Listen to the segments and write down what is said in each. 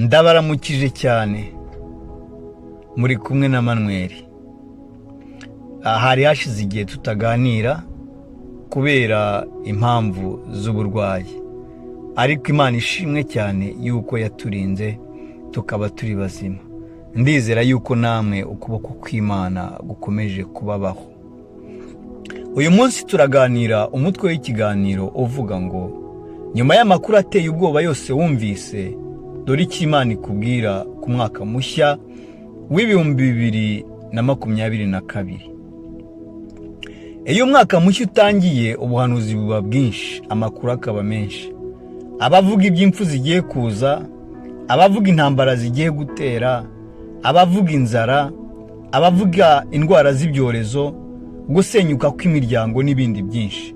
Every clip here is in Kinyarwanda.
Ndabaramukije cyane muri kumwe na Manuel. Hari hashize igihe tutaganira kubera impamvu z'uburwayi, ariko Imana ishimwe cyane yuko yaturinze tukaba turi bazima. Ndizera yuko namwe ukuboko kw'Imana gukomeje kubabaho. Uyu munsi turaganira umutwe w'ikiganiro uvuga ngo nyuma y'amakuru ateye ubwoba yose wumvise, dore icyo Imana ikubwira ku mwaka mushya w'2022. Iyo umwaka mushya utangiye, ubuhanuzi buba bwinshi, amakuru akaba menshi. Abavuga iby'impfu zigiye kuza, abavuga intambara zigiye gutera, abavuga inzara, abavuga indwara z'ibyorezo, gusenyuka kw'imiryango n'ibindi byinshi.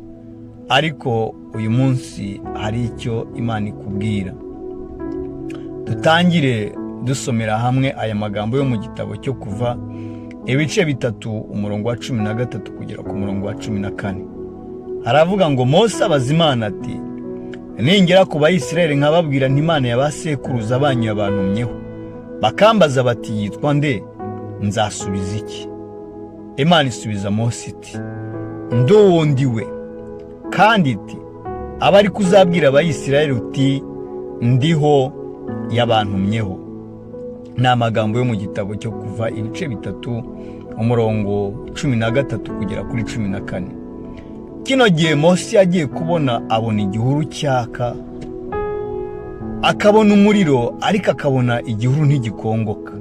Ariko uyu munsi hari icyo Imana ikubwira. Dutangire dusomera hamwe aya magambo yo mu gitabo cyo Kuva ibice 3 umurongo wa 13 kugera ku murongo wa 14. Haravuga ngo Mose abaza Imana ati, ningera ku Bayisiraheli nkababwira nti Imana y'abasekuruza banyu yabantumyeho, bakambaza bati yitwa nde, nzasubiza iki? Imana isubiza Mose iti, nduwo ndiwe. Kandi iti, abari kuzabwira Abayisiraheli uti ndiho yabantumyeho. Ni amagambo yo mu gitabo cyo Kuva ibice 3 umurongo 13 kugera kuri 14. Kino gihe Mose yagiye kubona, abona igihuru cyaka, akabona umuriro, ariko akabona igihuru ntigikongoka.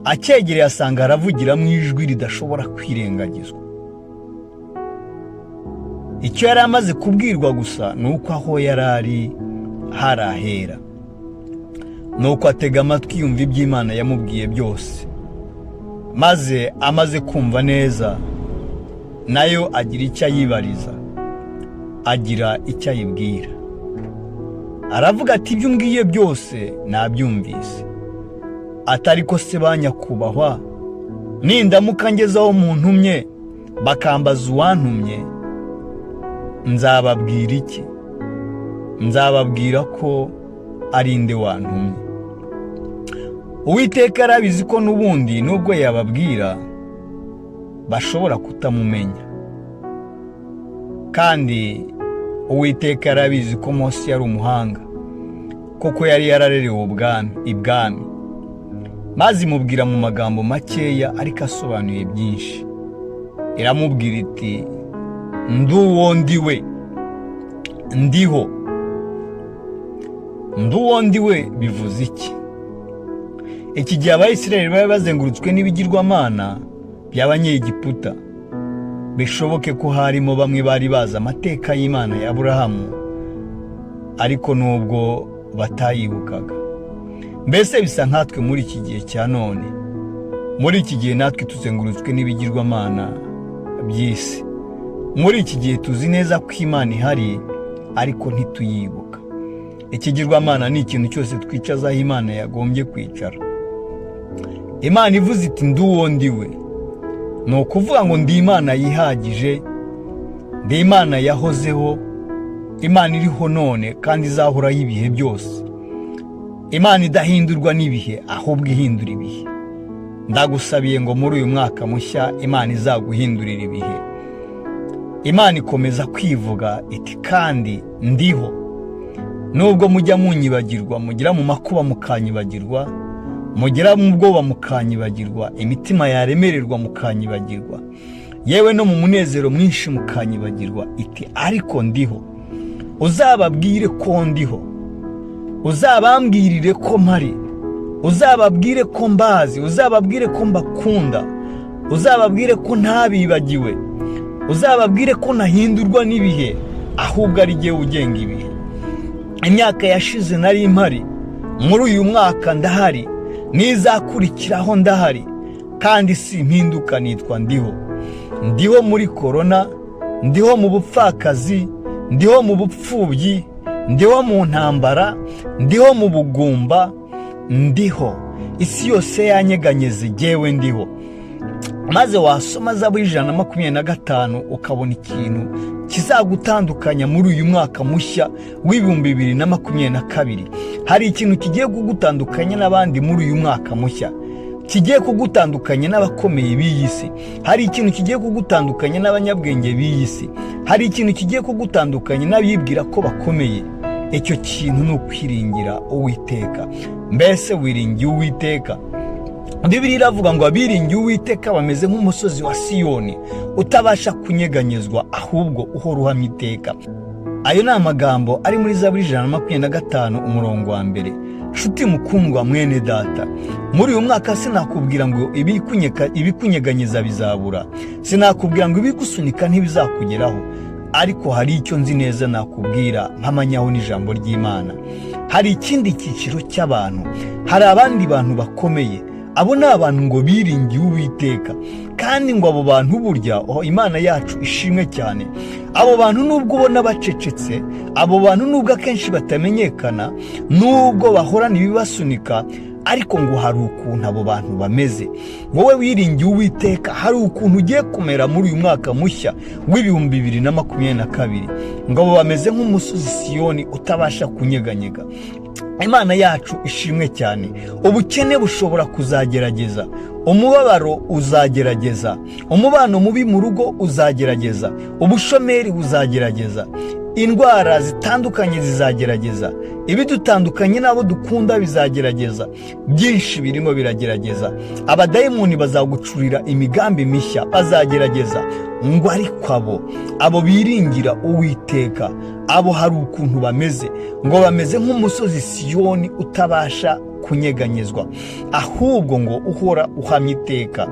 Acyegereye asanga aravugira mu ijwi ridashobora kwirengagizwa. Icyo yari amaze kubwirwa gusa nuko aho yarari harahera. Nuko atega amatwi yumva iby'Imana yamubwiye byose. Maze amaze kumva neza, nayo agira icyo ayibariza, agira icyo ayibwira. Aravuga ati, ibyo umbwiye byose nabyumvise. Atari ko se banyakubahwa, nindamuka ngezaho muntumye bakambaza uwantumye, nzababwira iki? Nzababwira ko ari nde wantumye. Uwiteka arabizi ko n'ubundi nubwo yababwira bashobora kutamumenya. Kandi Uwiteka arabizi ko Mose yari umuhanga, koko yari yararerewe ibwami. Maze imubwira mu magambo makeya ariko asobanuye byinshi. Iramubwira iti, nduwo ndiwe, ndiho. Nduwo ndiwe bivuze iki? Iki gihe Abayisiraheli bari bazengurutswe n'ibigirwamana by'Abanyegiputa. Bishoboke ko harimo bamwe bari bazi amateka y'Imana ya Aburahamu, ariko nubwo batayibukaga. Mbese bisa nkatwe muri iki gihe cya none. Muri iki gihe natwe tuzengurutswe n'ibigirwamana by'isi. Muri iki gihe tuzi neza ko Imana ihari, ariko ntituyibuka. Ikigirwamana ni ikintu cyose twicaza aho Imana yagombye kwicara. Imana ivuze iti nduwo ndiwe, ni ukuvuga ngo ndi Imana yihagije, ndi Imana yahozeho, Imana iriho none kandi izahoraho ibihe byose. Imana idahindurwa n'ibihe, ahubwo ihindura ibihe. Ndagusabiye ngo muri uyu mwaka mushya Imana izaguhindurira ibihe. Imana ikomeza kwivuga iti, kandi ndiho. Nubwo mujya munyibagirwa, mugira mu makuba mukanyibagirwa, mugira mu bwoba mukanyibagirwa, imitima yaremererwa mukanyibagirwa, yewe no mu munezero mwinshi mukanyibagirwa, iti ariko ndiho. Uzababwire ko ndiho, uzabambwirire ko mpari, uzababwire ko mbazi, uzababwire ko mbakunda, uzababwire ko ntabibagiwe, uzababwire ko ntahindurwa n'ibihe, ahubwo ari jyewe ugenga ibihe. Imyaka yashize nari mpari, muri uyu mwaka ndahari, n'izakurikiraho ndahari, kandi simpinduka, nitwa ndiho. Ndiho muri korona, ndiho mu bupfakazi, ndiho mu bupfubyi, ndiho mu ntambara, ndiho mu bugumba, ndiho. Isi yose yanyeganyeze, jyewe ndiho. Maze wasoma Zaburi 125 ukabona ikintu kizagutandukanya muri uyu mwaka mushya w'2022. hari ikintu kigiye kugutandukanya n'abandi muri uyu mwaka mushya, kigiye kugutandukanya n'abakomeye b'iyi si. Hari ikintu kigiye kugutandukanya n'abanyabwenge b'iyi si. Hari ikintu kigiye kugutandukanya n'abibwira ko bakomeye. Icyo kintu ni ukwiringira Uwiteka. Mbese wiringiye Uwiteka? Bibiliya iravuga ngo abiringiye Uwiteka bameze nk'umusozi wa Siyoni utabasha kunyeganyezwa, ahubwo uhora uhamye iteka. Ayo ni amagambo ari muri Zaburi 125 umurongo wa mbere. Nshuti mukundwa mwene data, muri uyu mwaka sinakubwira ngo ibikunyeganyeza bizabura, sinakubwira ngo ibigusunika ntibizakugeraho, ariko hari icyo nzi neza nakubwira mpamanyaho n'ijambo ry'Imana. Hari ikindi cyiciro cy'abantu, hari abandi bantu bakomeye. Abo ni abantu ngo biringiye Uwiteka, kandi ngo abo bantu burya Imana yacu ishimwe cyane. Abo bantu nubwo ubona bacecetse, abo bantu nubwo akenshi batamenyekana, nubwo bahorana ibibasunika, ariko ngo hari ukuntu abo bantu bameze. Wowe wiringiye Uwiteka, hari ukuntu ugiye kumera muri uyu mwaka mushya w'2022. ngo abo bameze nk'umusozi Siyoni utabasha kunyeganyega. Imana yacu ishimwe cyane. Ubukene bushobora kuzagerageza, umubabaro uzagerageza, umubano mubi mu rugo uzagerageza, ubushomeri buzagerageza, indwara zitandukanye zizagerageza, ibidutandukanye n'abo dukunda bizagerageza, byinshi birimo biragerageza. Abadayimoni bazagucurira imigambi mishya, bazagerageza. ngo ariko abo biringira Uwiteka, abo hari ukuntu bameze, ngo bameze nk'umusozi Siyoni utabasha kunyeganyezwa, ahubwo ngo uhora uhamye iteka.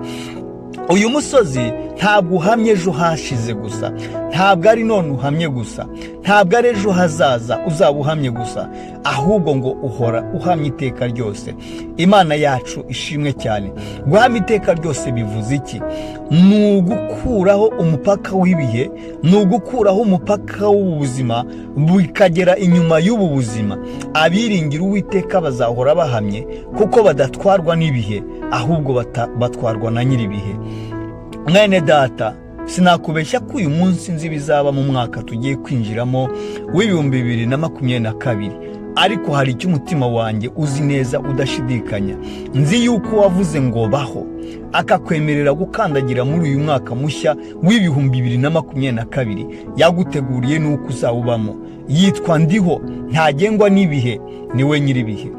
Uyu musozi ntabwo uhamye ejo hashize gusa, ntabwo ari none uhamye gusa, ntabwo ari ejo hazaza uzaba uhamye gusa, ahubwo ngo uhora uhamye iteka ryose. Imana yacu ishimwe cyane. Guhamya iteka ryose bivuze iki? Ni ugukuraho umupaka w'ibihe, ni ugukuraho umupaka w'ubuzima bikagera inyuma y'ubu buzima. Abiringira Uwiteka bazahora bahamye, kuko badatwarwa n'ibihe, ahubwo batwarwa na nyir'ibihe. Mwene data, sinakubeshya ko uyu munsi nzi bizaba mu mwaka tugiye kwinjiramo w'2022, ariko hari icyo umutima wanjye uzi neza udashidikanya. Nzi yuko wavuze ngo baho, akakwemerera gukandagira muri uyu mwaka mushya w'2022. yaguteguriye n'uko uzawubamo. Yitwa Ndiho, ntagengwa n'ibihe, niwe nyir'ibihe.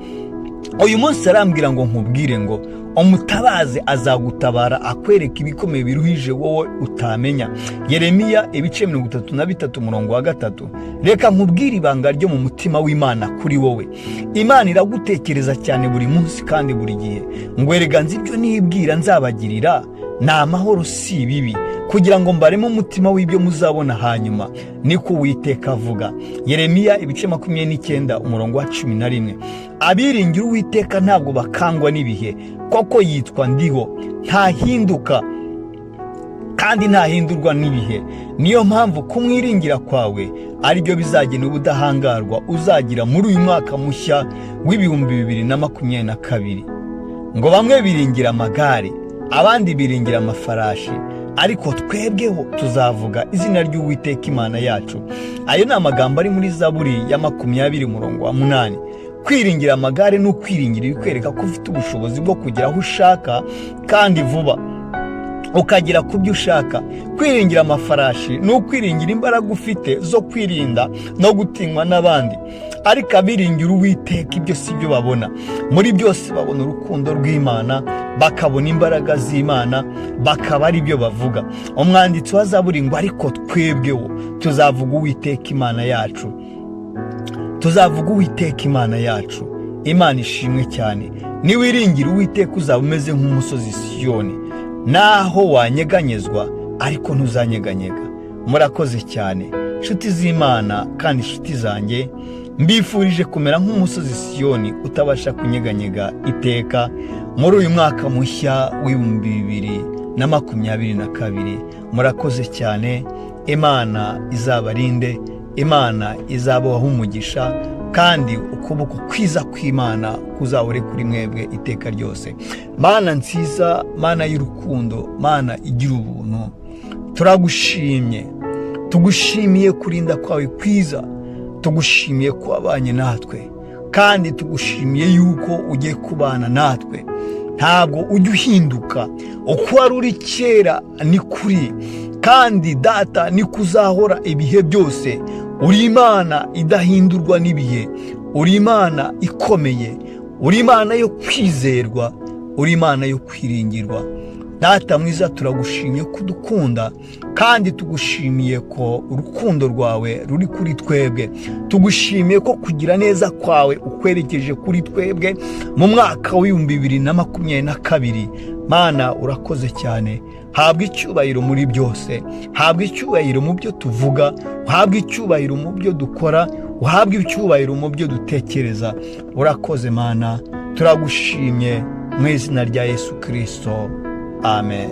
Uyu munsi arambwira ngo nkubwire ngo umutabazi azagutabara, akwereka ibikomeye biruhije wowe utamenya. Yeremiya 33 umurongo wa 3. Reka nkubwire ibanga ryo mu mutima w'Imana kuri wowe. Imana iragutekereza cyane buri munsi kandi buri gihe. ngo erega nzi ibyo nibwira nzabagirira, ni amahoro si ibibi, kugira ngo mbaremo umutima w'ibyo muzabona hanyuma, niko Uwiteka avuga. Yeremiya 29 umurongo wa 11. Abiringira Uwiteka ntabwo bakangwa n'ibihe, koko yitwa Ndiho, ntahinduka kandi ntahindurwa n'ibihe. Niyo mpamvu kumwiringira kwawe ari byo bizagena ubudahangarwa uzagira muri uyu mwaka mushya w'2022. ngo bamwe biringira amagare, abandi biringira amafarashi, ariko twebweho tuzavuga izina ry'Uwiteka Imana yacu. Ayo ni amagambo ari muri Zaburi ya 20 umurongo wa 8. Kwiringira amagare ni ukwiringira ibikwereka ko ufite ubushobozi bwo kugera aho ushaka kandi vuba, ukagera ku byo ushaka. Kwiringira amafarashi ni ukwiringira imbaraga ufite zo kwirinda no gutinywa n'abandi, ariko abiringira Uwiteka ibyo si byo babona. Muri byose babona urukundo rw'Imana, bakabona imbaraga z'Imana, bakaba ari byo bavuga. Umwanditsi wa Zaburi ngo ariko twebweho tuzavuga Uwiteka Imana yacu, tuzavuga Uwiteka Imana yacu. Imana ishimwe cyane. Niwiringira Uwiteka uzaba umeze nk'umusozi Siyoni, naho wanyeganyezwa ariko ntuzanyeganyega. Murakoze cyane nshuti z'Imana kandi nshuti zanjye, mbifurije kumera nk'umusozi Siyoni utabasha kunyeganyega iteka muri uyu mwaka mushya w'2022. Murakoze cyane. Imana izabarinde, Imana izabaha umugisha, kandi ukuboko kwiza kw'Imana kuzahore kuri mwebwe iteka ryose. Mana nziza, Mana y'urukundo, Mana igira ubuntu, turagushimye, tugushimiye kurinda kwawe kwiza, tugushimiye ko wabanye natwe, kandi tugushimiye yuko ugiye kubana natwe. Ntabwo ujya uhinduka, uko wari uri kera ni kuri, kandi data niko uzahora ibihe byose. Uri Imana idahindurwa n'ibihe, uri Imana ikomeye, uri Imana yo kwizerwa, uri Imana yo kwiringirwa. Data mwiza, turagushimiye ko udukunda, kandi tugushimiye ko urukundo rwawe ruri kuri twebwe. Tugushimiye ko kugira neza kwawe ukwerekeje kuri twebwe mu mwaka w'2022. Mana, urakoze cyane. Habwa icyubahiro muri byose, habwa icyubahiro mu byo tuvuga, habwa icyubahiro mu byo dukora, uhabwa icyubahiro mu byo dutekereza. Urakoze Mana, turagushimye mu izina rya Yesu Kristo. Amen.